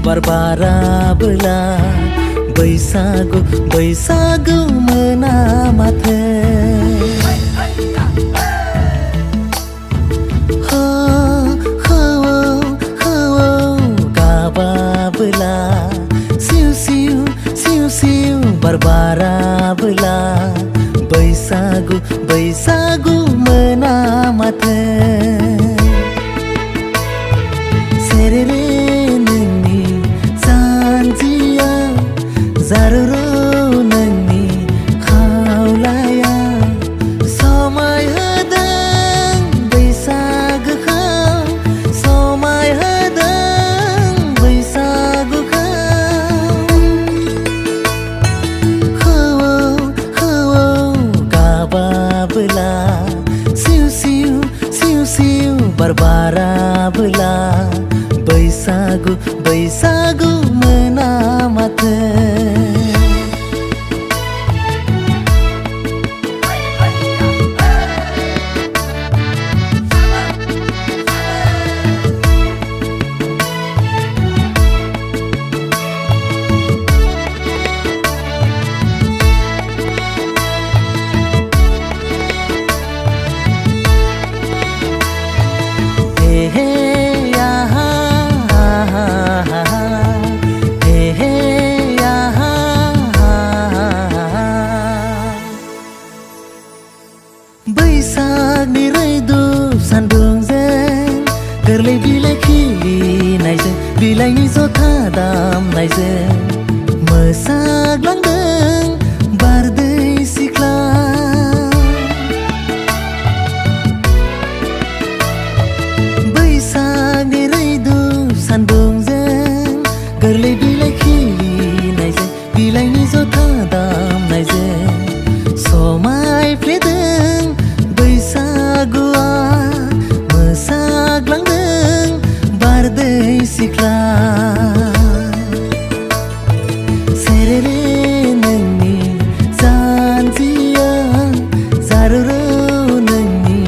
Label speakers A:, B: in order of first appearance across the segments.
A: बारबाराबोला बैसागु बैसागु मोना माथो हो गाबाबोला सिउ सिउ सिउ सिउ बारबाराबोला बैसागु बैसागु मोना माथो सेरेरे नोंनि जानजिया जारुरु नोंनि खावलाया समाय होदों बैसागुखौ समाय होदों बैसागुखौ गाबाबोला सिउ सिउ सिउ सिउ बारबाराबोला बैसागु बैसागु मोना माथो बैसागनि रैदुब सान्दुंजों गोरलै बिलाइ खिलिनायजों बिलाइनि जथा दामनायजों मोसाग्लांदों बारदै सिख्ला बैसागनि रैदुब सान्दुंजों गोरलै बिलाइ खिलिनायजों बिलाइनि जथा दामनायजों समायफ्लेदों बैसागुआ मोसाग्लांदों बारदै सिख्ला सेरेरे नोंनि जानजिया जारुरु नोंनि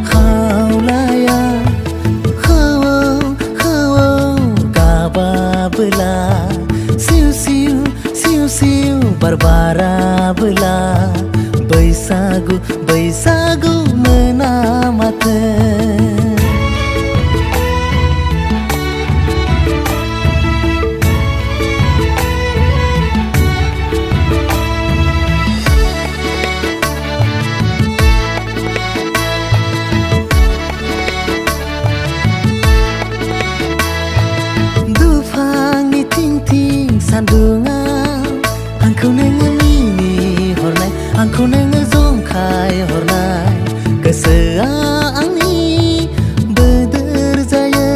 A: खावलाया गाबाबोला सिउ सिउ सिउ सिउ बारबाराबोला बैसागु बैसागु मोना माथो दुफांनि थिं थिं सान्दुङाव आंखौ नोङो मिनिहरनाय आंखौ नोङो जंखाय हरनाय गोसोआ आंनि बोदोर जायो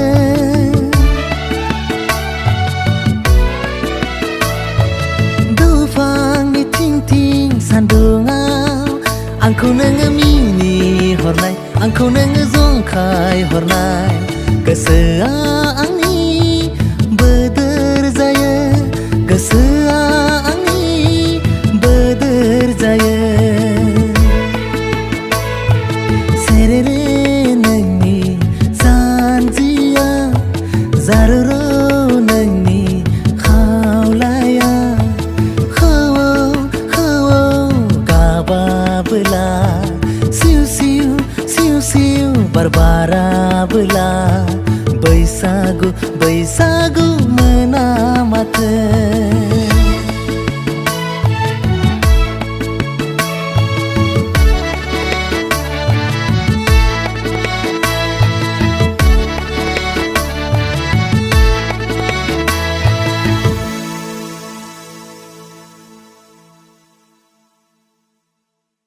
A: दुफांनि थिं थिं सान्दुङाव आंखौ नोङो मिनिहरनाय आंखौ नोङो जंखाय हरनाय गोसोआ आंनि बोदोर जायो गोसोआ आंनि बोदोर जायो सेरेरे नोंनि जानजिया जारुरु नोंनि खावलाया गाबाबोला सिउ सिउ सिउ सिउ बारबाराबोला